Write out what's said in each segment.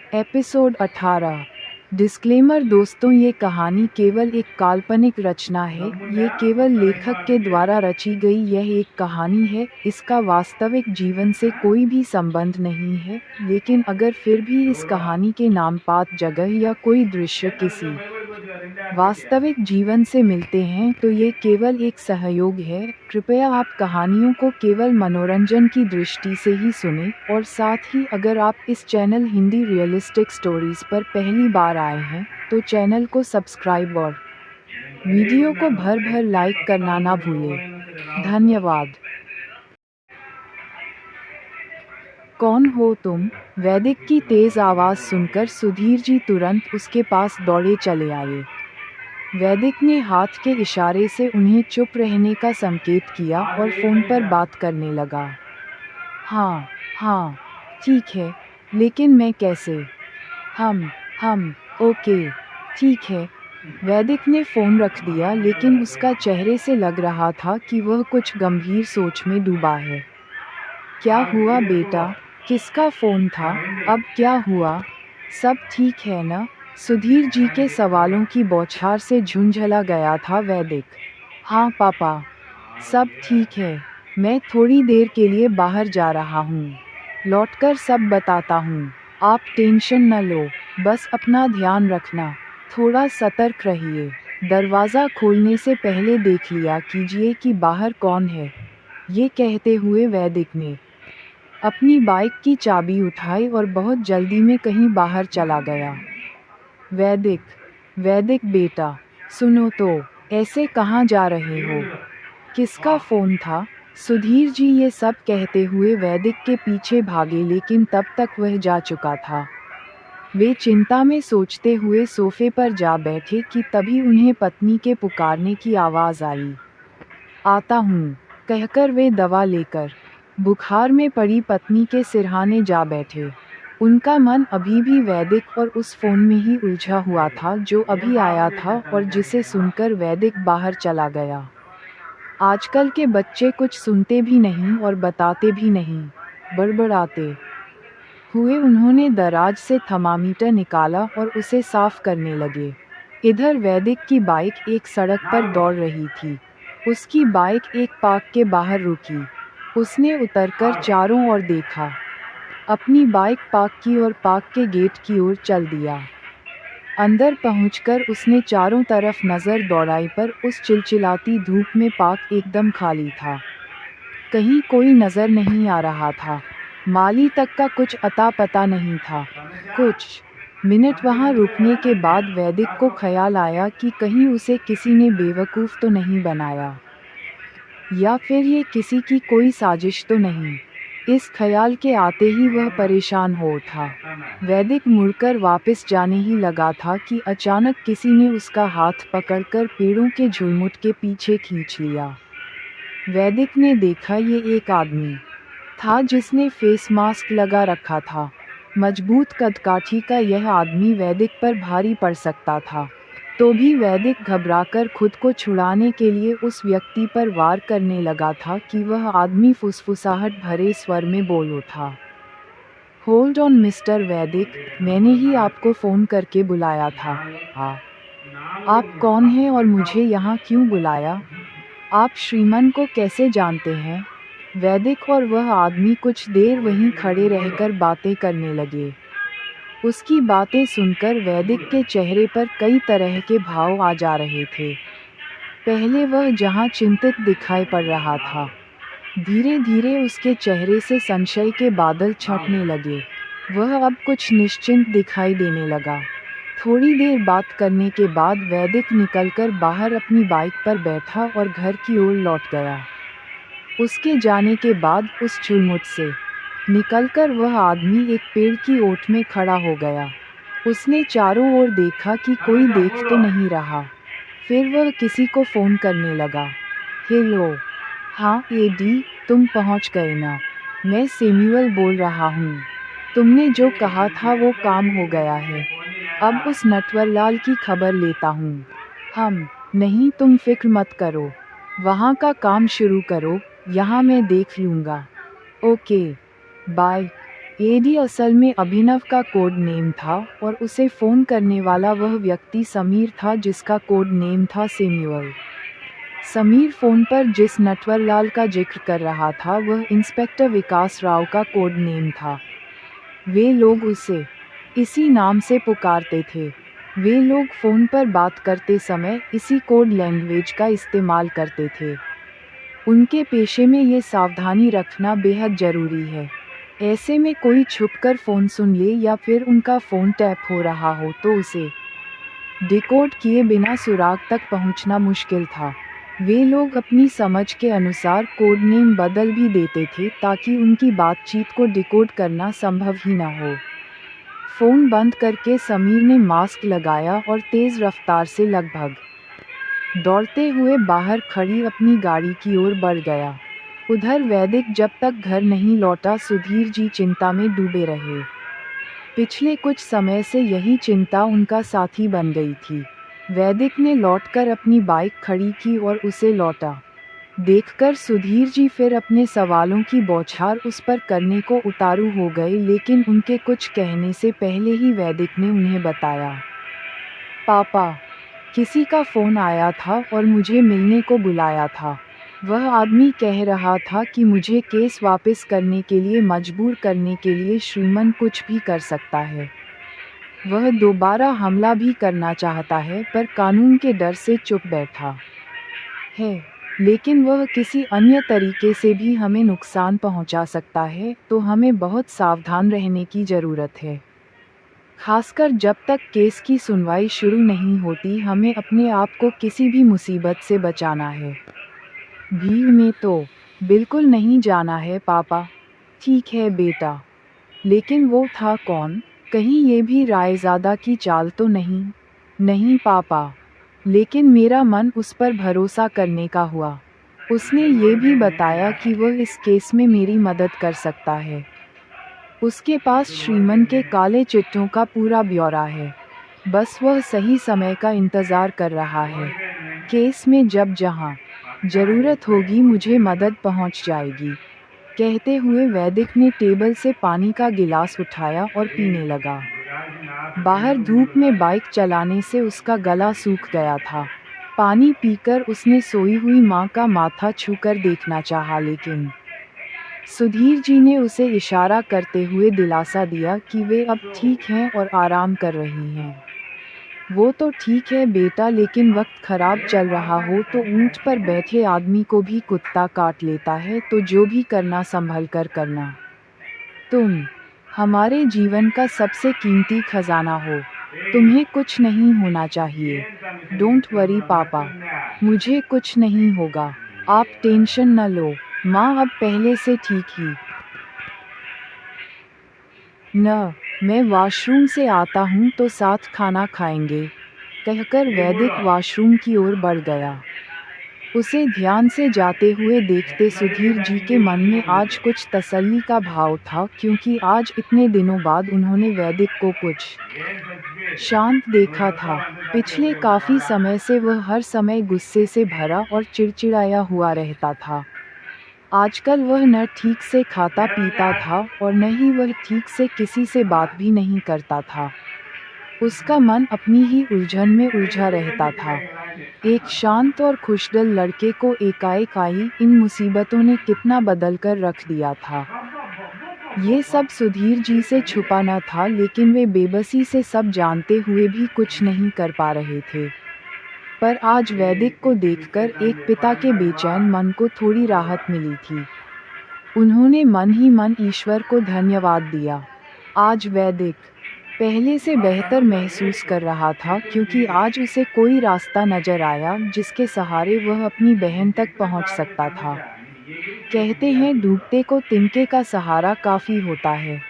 Episode 18। Disclaimer दोस्तों, ये कहानी केवल एक काल्पनिक रचना है। ये केवल लेखक के द्वारा रची गई यह एक कहानी है। इसका वास्तविक जीवन से कोई भी संबंध नहीं है। लेकिन अगर फिर भी इस कहानी के नाम पात जगह या कोई दृश्य किसी वास्तविक जीवन से मिलते हैं तो ये केवल एक सहयोग है। कृपया आप कहानियों को केवल मनोरंजन की दृष्टि से ही सुनें, और साथ ही अगर आप इस चैनल हिंदी रियलिस्टिक स्टोरीज पर पहली बार आए हैं तो चैनल को सब्सक्राइब और वीडियो को भर भर लाइक करना ना भूलें। धन्यवाद। कौन हो तुम? वैदिक की तेज आवाज़ सुनकर सुधीर जी तुरंत उसके पास दौड़े चले आए। वैदिक ने हाथ के इशारे से उन्हें चुप रहने का संकेत किया और फ़ोन पर बात करने लगा। हाँ, हाँ, ठीक है, लेकिन मैं कैसे? हम, ओके, ठीक है। वैदिक ने फ़ोन रख दिया, लेकिन उसका चेहरे से लग रहा था कि वह कुछ गंभीर सोच में डूबा है। क्या हुआ बेटा? किसका फ़ोन था? अब क्या हुआ? सब ठीक है ना? सुधीर जी के सवालों की बौछार से झुंझला गया था वैदिक। हाँ पापा, सब ठीक है। मैं थोड़ी देर के लिए बाहर जा रहा हूँ। लौटकर सब बताता हूँ। आप टेंशन न लो, बस अपना ध्यान रखना। थोड़ा सतर्क रहिए। दरवाज़ा खोलने से पहले देख लिया कीजिए कि बाहर कौन है। ये कहते हुए वैदिक ने अपनी बाइक की चाबी उठाई और बहुत जल्दी में कहीं बाहर चला गया। वैदिक, वैदिक बेटा, सुनो तो, ऐसे कहाँ जा रहे हो? किसका फ़ोन था? सुधीर जी ये सब कहते हुए वैदिक के पीछे भागे, लेकिन तब तक वह जा चुका था। वे चिंता में सोचते हुए सोफे पर जा बैठे कि तभी उन्हें पत्नी के पुकारने की आवाज़ आई। आता हूँ, कहकर वे दवा लेकर बुखार में पड़ी पत्नी के सिरहाने जा बैठे। उनका मन अभी भी वैदिक और उस फ़ोन में ही उलझा हुआ था जो अभी आया था और जिसे सुनकर वैदिक बाहर चला गया। आजकल के बच्चे कुछ सुनते भी नहीं और बताते भी नहीं, बड़बड़ाते हुए उन्होंने दराज से थर्मामीटर निकाला और उसे साफ करने लगे। इधर वैदिक की बाइक एक सड़क पर दौड़ रही थी। उसकी बाइक एक पार्क के बाहर रुकी। उसने उतरकर चारों ओर देखा। अपनी बाइक पार्क की और पार्क के गेट की ओर चल दिया। अंदर पहुंचकर उसने चारों तरफ नज़र दौड़ाई, पर उस चिलचिलाती धूप में पार्क एकदम खाली था। कहीं कोई नज़र नहीं आ रहा था। माली तक का कुछ अता पता नहीं था। कुछ मिनट वहां रुकने के बाद वैदिक को ख्याल आया कि कहीं उसे किसी ने बेवकूफ़ तो नहीं बनाया, या फिर ये किसी की कोई साजिश तो नहीं। इस ख्याल के आते ही वह परेशान हो उठा। वैदिक मुड़कर वापस जाने ही लगा था कि अचानक किसी ने उसका हाथ पकड़कर पेड़ों के झुलमुट के पीछे खींच लिया। वैदिक ने देखा ये एक आदमी था जिसने फेस मास्क लगा रखा था। मजबूत कदकाठी का यह आदमी वैदिक पर भारी पड़ सकता था। तो भी वैदिक घबराकर खुद को छुड़ाने के लिए उस व्यक्ति पर वार करने लगा था कि वह आदमी फुसफुसाहट भरे स्वर में बोल उठा। होल्ड ऑन मिस्टर वैदिक, मैंने ही आपको फ़ोन करके बुलाया था। आप कौन हैं और मुझे यहाँ क्यों बुलाया? आप श्रीमन को कैसे जानते हैं? वैदिक और वह आदमी कुछ देर वहीं खड़े रहकर बातें करने लगे। उसकी बातें सुनकर वैदिक के चेहरे पर कई तरह के भाव आ जा रहे थे। पहले वह जहां चिंतित दिखाई पड़ रहा था, धीरे धीरे उसके चेहरे से संशय के बादल छंटने लगे। वह अब कुछ निश्चिंत दिखाई देने लगा। थोड़ी देर बात करने के बाद वैदिक निकलकर बाहर अपनी बाइक पर बैठा और घर की ओर लौट गया। उसके जाने के बाद उस झुलमुट से निकलकर वह आदमी एक पेड़ की ओट में खड़ा हो गया। उसने चारों ओर देखा कि कोई देख तो नहीं रहा। फिर वह किसी को फ़ोन करने लगा। हेलो, हाँ एडी, तुम पहुंच गए ना? मैं सैमुअल बोल रहा हूँ। तुमने जो कहा था वो काम हो गया है। अब उस नटवरलाल की खबर लेता हूँ। नहीं, तुम फिक्र मत करो। वहाँ का काम शुरू करो, यहाँ मैं देख लूँगा। Okay, bye. एडी असल में अभिनव का कोड नेम था और उसे फ़ोन करने वाला वह व्यक्ति समीर था जिसका कोड नेम था सैमुअल। समीर फ़ोन पर जिस नटवरलाल का जिक्र कर रहा था वह इंस्पेक्टर विकास राव का कोड नेम था। वे लोग उसे इसी नाम से पुकारते थे। वे लोग फ़ोन पर बात करते समय इसी कोड लैंग्वेज का इस्तेमाल करते थे। उनके पेशे में ये सावधानी रखना बेहद ज़रूरी है। ऐसे में कोई छुपकर फ़ोन सुन ले या फिर उनका फ़ोन टैप हो रहा हो तो उसे डिकोड किए बिना सुराग तक पहुंचना मुश्किल था। वे लोग अपनी समझ के अनुसार कोड नेम बदल भी देते थे ताकि उनकी बातचीत को डिकोड करना संभव ही न हो। फ़ोन बंद करके समीर ने मास्क लगाया और तेज़ रफ्तार से लगभग दौड़ते हुए बाहर खड़ी अपनी गाड़ी की ओर बढ़ गया। उधर वैदिक जब तक घर नहीं लौटा सुधीर जी चिंता में डूबे रहे। पिछले कुछ समय से यही चिंता उनका साथी बन गई थी। वैदिक ने लौटकर अपनी बाइक खड़ी की और उसे लौटा देखकर सुधीर जी फिर अपने सवालों की बौछार उस पर करने को उतारू हो गए, लेकिन उनके कुछ कहने से पहले ही वैदिक ने उन्हें बताया, पापा, किसी का फ़ोन आया था और मुझे मिलने को बुलाया था। वह आदमी कह रहा था कि मुझे केस वापस करने के लिए मजबूर करने के लिए श्रीमन कुछ भी कर सकता है। वह दोबारा हमला भी करना चाहता है पर कानून के डर से चुप बैठा है, लेकिन वह किसी अन्य तरीके से भी हमें नुकसान पहुंचा सकता है, तो हमें बहुत सावधान रहने की ज़रूरत है। खासकर जब तक केस की सुनवाई शुरू नहीं होती हमें अपने आप को किसी भी मुसीबत से बचाना है। भीड़ में तो बिल्कुल नहीं जाना है पापा। ठीक है बेटा। लेकिन वो था कौन? कहीं ये भी रायज़ादा की चाल तो नहीं? नहीं पापा। लेकिन मेरा मन उस पर भरोसा करने का हुआ। उसने ये भी बताया कि वह इस केस में मेरी मदद कर सकता है। उसके पास श्रीमन के काले चिट्ठों का पूरा ब्यौरा है। बस वह सही समय का इंतज़ार कर रहा है। केस में जब जहाँ ज़रूरत होगी मुझे मदद पहुँच जाएगी। कहते हुए वैदिक ने टेबल से पानी का गिलास उठाया और पीने लगा। बाहर धूप में बाइक चलाने से उसका गला सूख गया था। पानी पीकर उसने सोई हुई माँ का माथा छूकर देखना चाहा, लेकिन सुधीर जी ने उसे इशारा करते हुए दिलासा दिया कि वे अब ठीक हैं और आराम कर रही हैं। वो तो ठीक है बेटा, लेकिन वक्त खराब चल रहा हो तो ऊंट पर बैठे आदमी को भी कुत्ता काट लेता है, तो जो भी करना संभल कर करना। तुम हमारे जीवन का सबसे कीमती खजाना हो। तुम्हें कुछ नहीं होना चाहिए। डोंट वरी पापा, मुझे कुछ नहीं होगा। आप टेंशन न लो। माँ अब पहले से ठीक ही न। मैं वॉशरूम से आता हूँ तो साथ खाना खाएंगे, कहकर वैदिक वॉशरूम की ओर बढ़ गया। उसे ध्यान से जाते हुए देखते सुधीर जी के मन में आज कुछ तसल्ली का भाव था, क्योंकि आज इतने दिनों बाद उन्होंने वैदिक को कुछ शांत देखा था। पिछले काफ़ी समय से वह हर समय गुस्से से भरा और चिड़चिड़ाया हुआ रहता था। आजकल वह न ठीक से खाता पीता था और न ही वह ठीक से किसी से बात भी नहीं करता था। उसका मन अपनी ही उलझन में उलझा रहता था। एक शांत और खुशदिल लड़के को एकाएक आई इन मुसीबतों ने कितना बदलकर रख दिया था। ये सब सुधीर जी से छुपा न था, लेकिन वे बेबसी से सब जानते हुए भी कुछ नहीं कर पा रहे थे। पर आज वैदिक को देखकर एक पिता के बेचैन मन को थोड़ी राहत मिली थी। उन्होंने मन ही मन ईश्वर को धन्यवाद दिया। आज वैदिक पहले से बेहतर महसूस कर रहा था, क्योंकि आज उसे कोई रास्ता नजर आया जिसके सहारे वह अपनी बहन तक पहुंच सकता था। कहते हैं डूबते को तिनके का सहारा काफ़ी होता है।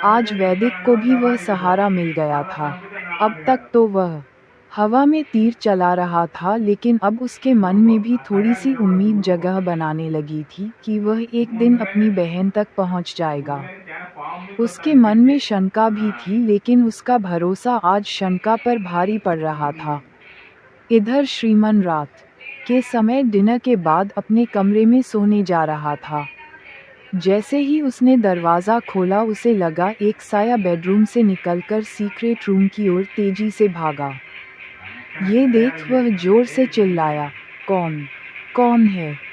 आज वैदिक को भी वह सहारा मिल गया था। अब तक तो वह हवा में तीर चला रहा था, लेकिन अब उसके मन में भी थोड़ी सी उम्मीद जगह बनाने लगी थी कि वह एक दिन अपनी बहन तक पहुंच जाएगा। उसके मन में शंका भी थी, लेकिन उसका भरोसा आज शंका पर भारी पड़ रहा था। इधर श्रीमन रात के समय डिनर के बाद अपने कमरे में सोने जा रहा था। जैसे ही उसने दरवाज़ा खोला उसे लगा एक साया बेडरूम से निकलकर सीक्रेट रूम की ओर तेजी से भागा। ये देख वह जोर से चिल्लाया, कौन? कौन है?